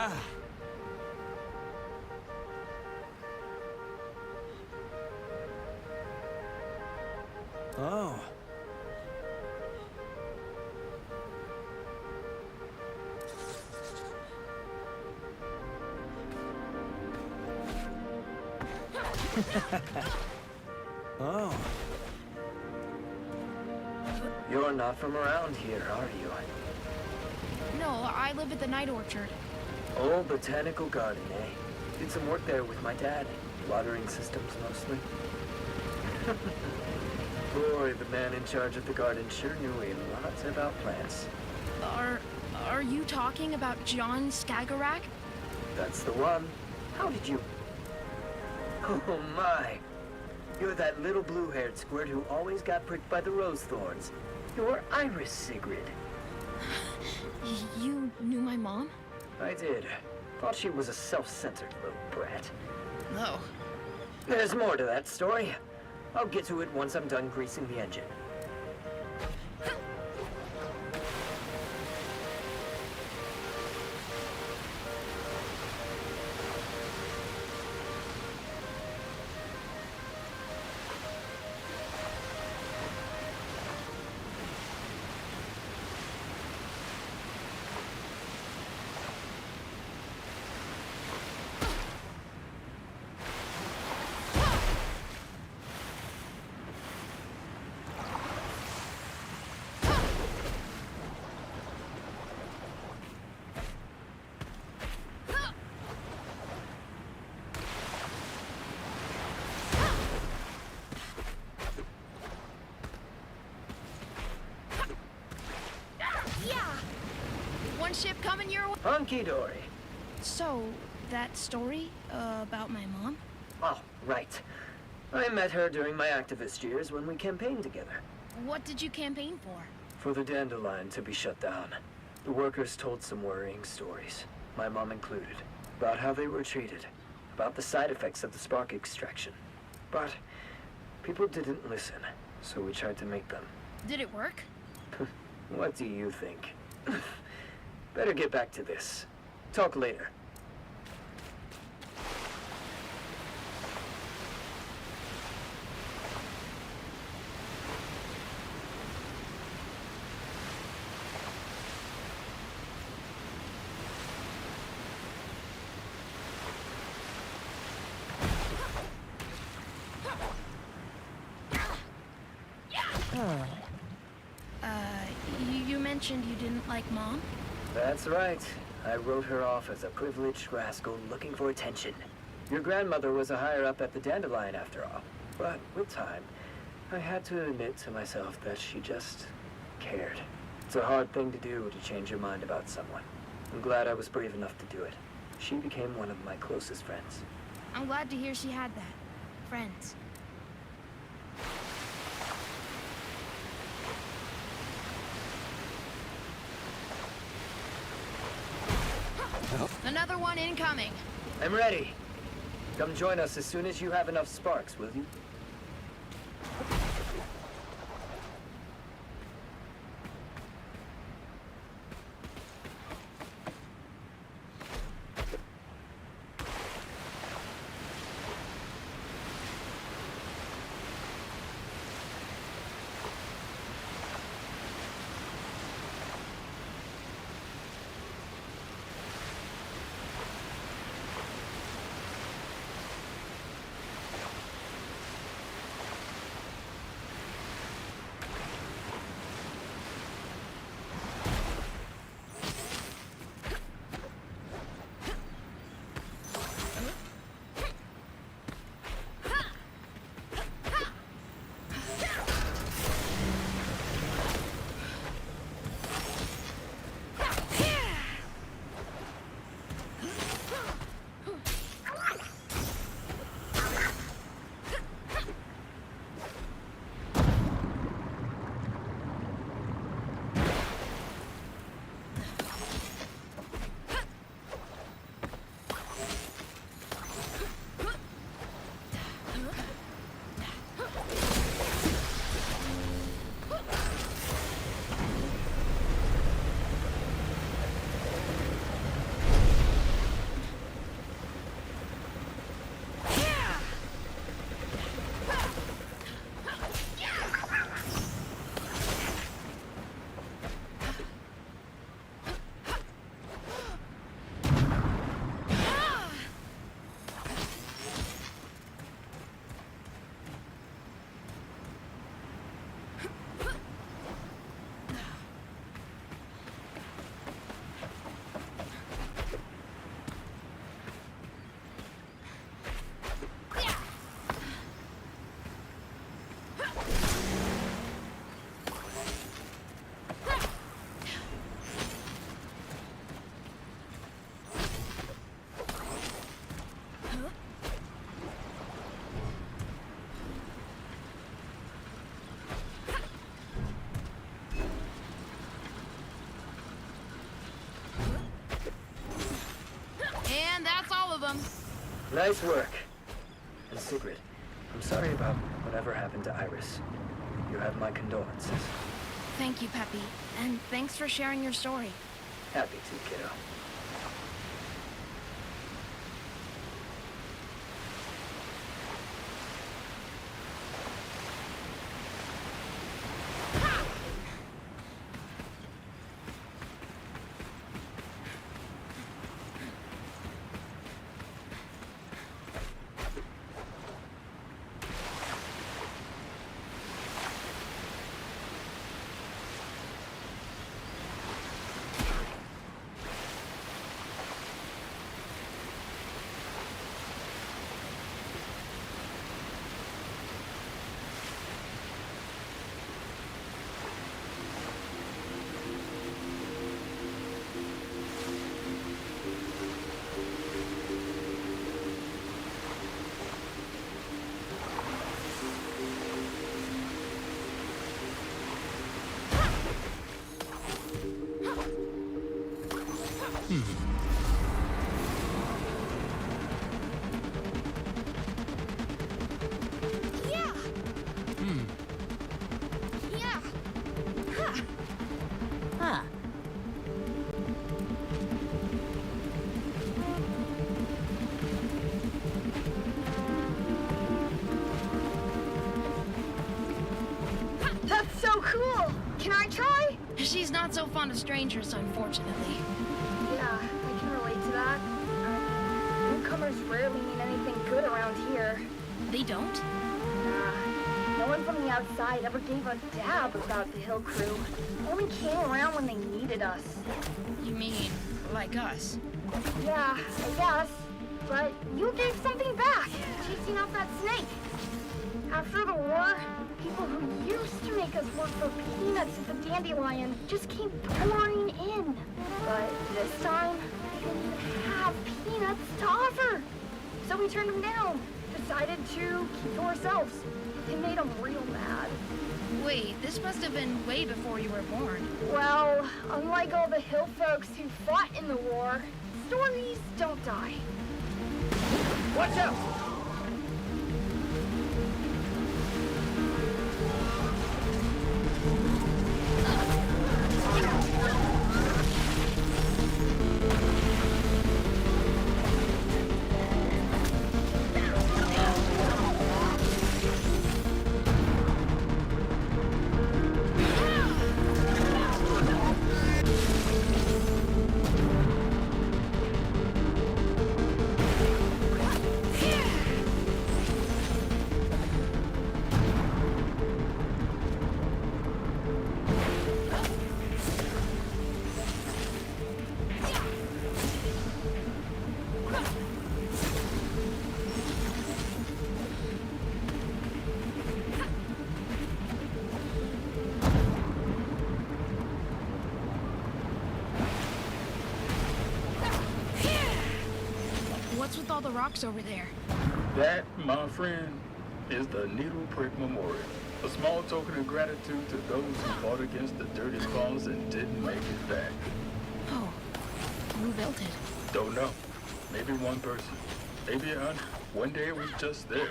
Ah. Oh. Oh. You're not from around here, are you? No, I live at the night orchard. Old botanical garden, eh? Did some work there with my dad. Watering systems, mostly. Boy, the man in charge of the garden sure knew a lot about plants. Are you talking about John Skagerrak? That's the one. How did you... Oh my! You're that little blue-haired squirt who always got pricked by the rose thorns. You're Iris, Sigrid. You knew my mom? I did. Thought she was a self-centered little brat. No. There's more to that story. I'll get to it once I'm done greasing the engine. One ship coming your way. Hunky-dory. So, that story about my mom? Oh, right. I met her during my activist years when we campaigned together. What did you campaign for? For the dandelion to be shut down. The workers told some worrying stories, my mom included, about how they were treated, about the side effects of the spark extraction. But people didn't listen, so we tried to make them. Did it work? What do you think? Better get back to this. Talk later. You mentioned you didn't like Mom? That's right. I wrote her off as a privileged rascal looking for attention. Your grandmother was a higher-up at the Dandelion, after all. But with time, I had to admit to myself that she just cared. It's a hard thing to do, to change your mind about someone. I'm glad I was brave enough to do it. She became one of my closest friends. I'm glad to hear she had that. Friends. Another one incoming. I'm ready. Come join us as soon as you have enough sparks, will you? them. Nice work. And Sigrid, I'm sorry about whatever happened to Iris. You have my condolences. Thank you, Peppy. And thanks for sharing your story. Happy to, kiddo. That's so cool! Can I try? She's not so fond of strangers, unfortunately. Yeah, I can relate to that. Newcomers rarely mean anything good around here. They don't? Nah, no one from the outside ever gave a dab about the Hill Crew. Only came around when they needed us. You mean, like us? Yeah, I guess. But you gave something back, chasing off that snake. After the war, people who used to make us work for peanuts at the Dandelion just came pouring in. But this time, they didn't even have peanuts to offer. So we turned them down, decided to keep to ourselves. It made them real mad. Wait, this must have been way before you were born. Well, unlike all the hill folks who fought in the war, stories don't die. Watch out! What's with all the rocks over there? That, my friend, is the Needle Prick Memorial. A small token of gratitude to those who fought against the dirty claws and didn't make it back. Oh, who built it? Don't know. Maybe one person. Maybe 100. One day it was just there.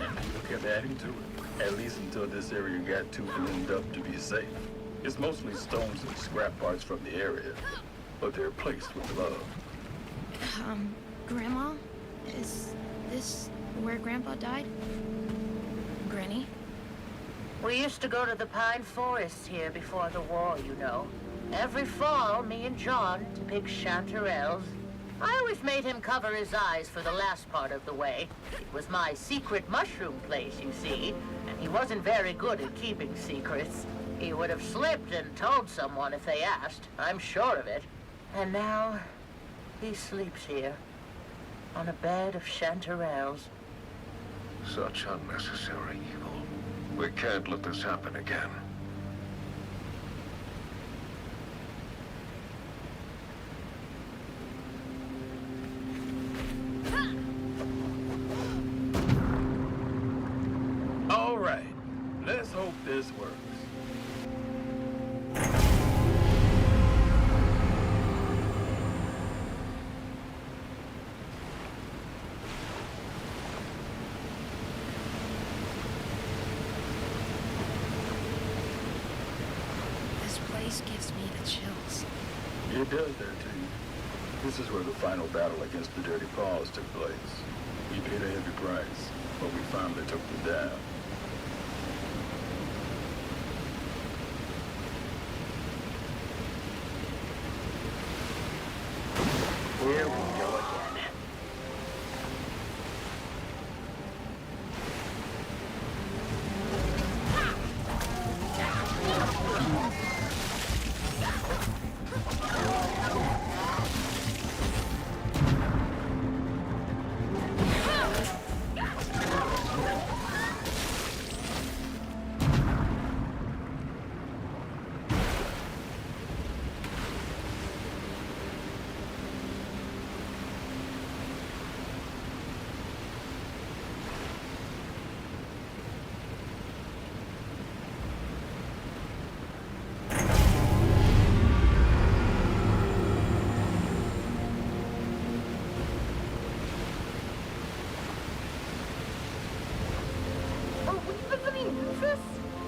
And people kept adding to it. At least until this area got too cleaned up to be safe. It's mostly stones and scrap parts from the area. But they're placed with love. Grandma? Is this where Grandpa died? Granny? We used to go to the pine forests here before the war, you know. Every fall, me and John, to pick chanterelles. I always made him cover his eyes for the last part of the way. It was my secret mushroom place, you see, and he wasn't very good at keeping secrets. He would have slipped and told someone if they asked, I'm sure of it. And now, he sleeps here, on a bed of chanterelles. Such unnecessary evil. We can't let this happen again. All right, let's hope this works. It does that to you. This is where the final battle against the Dirty Paws took place. We paid a heavy price, but we finally took them down. Here we go again.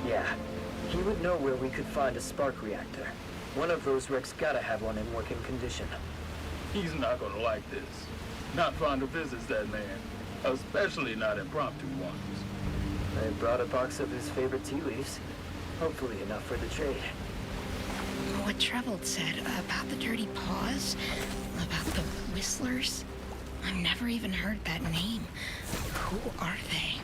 Yeah, he would know where we could find a spark reactor. One of those wrecks gotta have one in working condition. He's not gonna like this. Not fond of visits, that man. Especially not impromptu ones. I brought a box of his favorite tea leaves. Hopefully enough for the trade. What Trevold said about the Dirty Paws? About the Whistlers? I've never even heard that name. Who are they?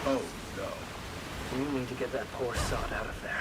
Oh, no. We need to get that poor sod out of there.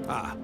Ah.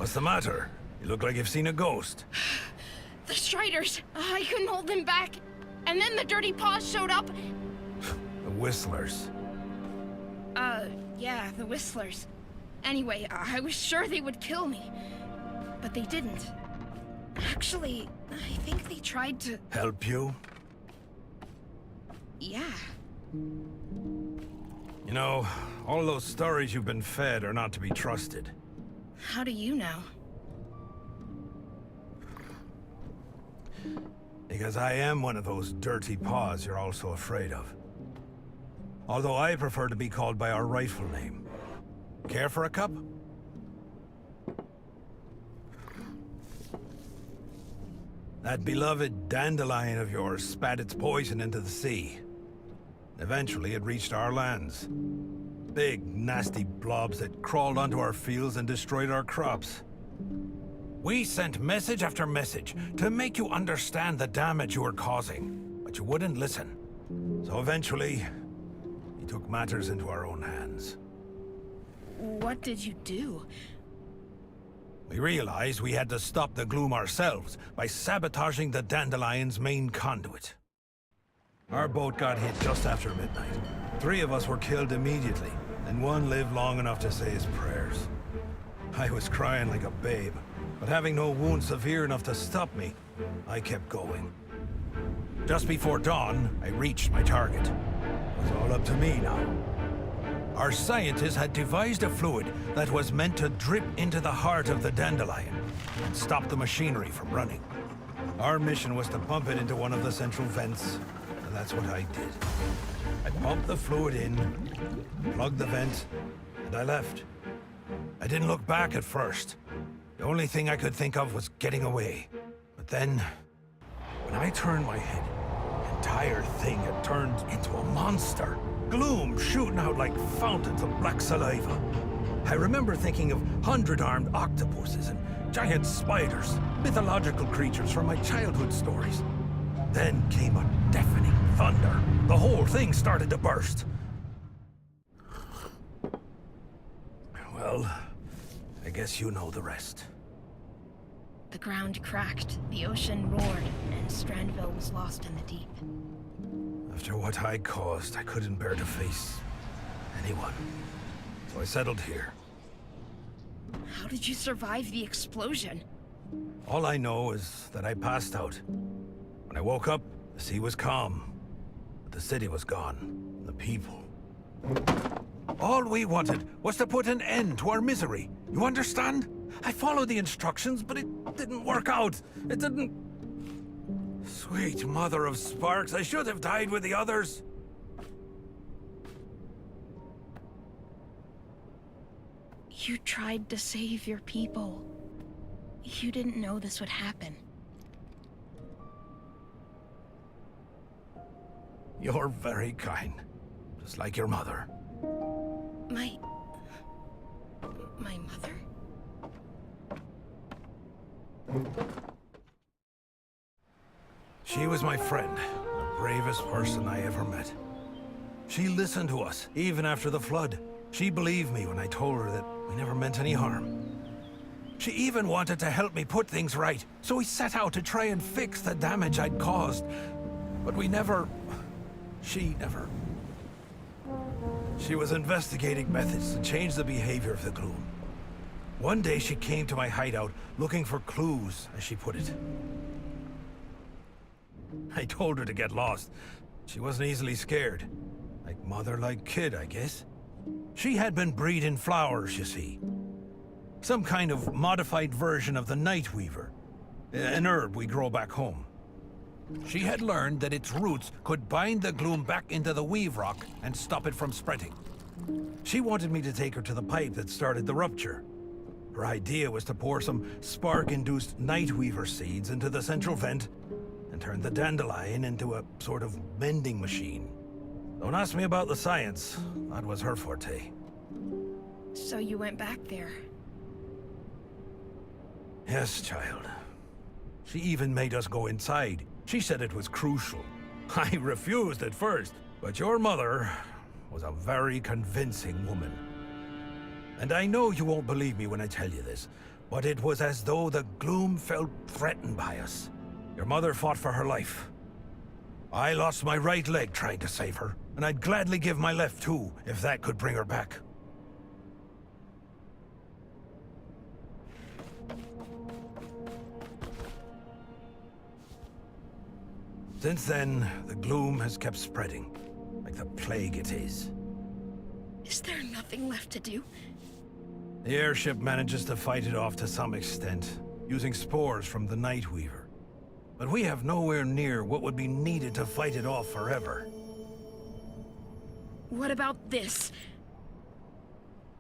What's the matter? You look like you've seen a ghost. The Striders! I couldn't hold them back. And then the Dirty Paws showed up. The Whistlers. Yeah, the Whistlers. Anyway, I was sure they would kill me. But they didn't. Actually, I think they tried to... Help you? Yeah. You know, all those stories you've been fed are not to be trusted. How do you know? Because I am one of those dirty paws you're all so afraid of. Although I prefer to be called by our rightful name. Care for a cup? That beloved dandelion of yours spat its poison into the sea. Eventually, it reached our lands. Big, nasty blobs that crawled onto our fields and destroyed our crops. We sent message after message to make you understand the damage you were causing, but you wouldn't listen. So eventually, we took matters into our own hands. What did you do? We realized we had to stop the gloom ourselves by sabotaging the Dandelion's main conduit. Our boat got hit just after midnight. 3 of us were killed immediately, and 1 lived long enough to say his prayers. I was crying like a babe, but having no wound severe enough to stop me, I kept going. Just before dawn, I reached my target. It was all up to me now. Our scientists had devised a fluid that was meant to drip into the heart of the dandelion and stop the machinery from running. Our mission was to pump it into one of the central vents, and that's what I did. I pumped the fluid in, plugged the vent, and I left. I didn't look back at first. The only thing I could think of was getting away. But then, when I turned my head, the entire thing had turned into a monster. Gloom shooting out like fountains of black saliva. I remember thinking of 100-armed octopuses and giant spiders, mythological creatures from my childhood stories. Then came a deafening thunder. The whole thing started to burst. Well, I guess you know the rest. The ground cracked, the ocean roared, and Strandville was lost in the deep. After what I caused, I couldn't bear to face anyone. So I settled here. How did you survive the explosion? All I know is that I passed out. When I woke up, the sea was calm. But the city was gone. And the people. All we wanted was to put an end to our misery. You understand? I followed the instructions, but it didn't work out. It didn't... Sweet mother of sparks, I should have died with the others. You tried to save your people. You didn't know this would happen. You're very kind. Just like your mother. My mother? She was my friend, the bravest person I ever met. She listened to us, even after the flood. She believed me when I told her that we never meant any harm. She even wanted to help me put things right, so we set out to try and fix the damage I'd caused. But we never... She never... She was investigating methods to change the behavior of the gloom. One day she came to my hideout looking for clues, as she put it. I told her to get lost. She wasn't easily scared. Like mother, like kid, I guess. She had been breeding flowers, you see. Some kind of modified version of the night weaver. An herb we grow back home. She had learned that its roots could bind the gloom back into the weave rock and stop it from spreading. She wanted me to take her to the pipe that started the rupture. Her idea was to pour some spark-induced night weaver seeds into the central vent and turn the dandelion into a sort of mending machine. Don't ask me about the science. That was her forte. So you went back there? Yes, child. She even made us go inside. She said it was crucial. I refused at first, but your mother was a very convincing woman. And I know you won't believe me when I tell you this, But it was as though the gloom felt threatened by us. Your mother fought for her life. I lost my right leg trying to save her, and I'd gladly give my left too, if that could bring her back. Since then, the gloom has kept spreading, like the plague it is. Is there nothing left to do? The airship manages to fight it off to some extent, using spores from the Nightweaver. But we have nowhere near what would be needed to fight it off forever. What about this?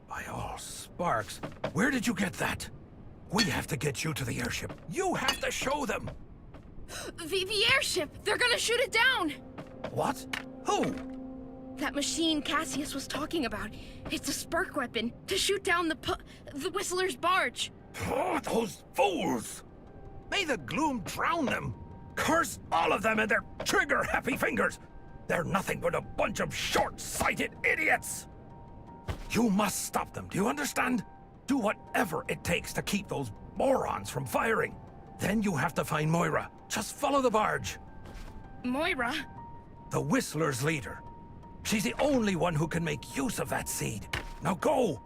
By all sparks, where did you get that? We have to get you to the airship. You have to show them! The airship! They're gonna shoot it down! What? Who? That machine Cassius was talking about. It's a spark weapon to shoot down the Whistler's barge. Oh, those fools! May the gloom drown them! Curse all of them and their trigger-happy fingers! They're nothing but a bunch of short-sighted idiots! You must stop them, do you understand? Do whatever it takes to keep those morons from firing. Then you have to find Moira. Just follow the barge. Moira? The Whistler's leader. She's the only one who can make use of that seed. Now go!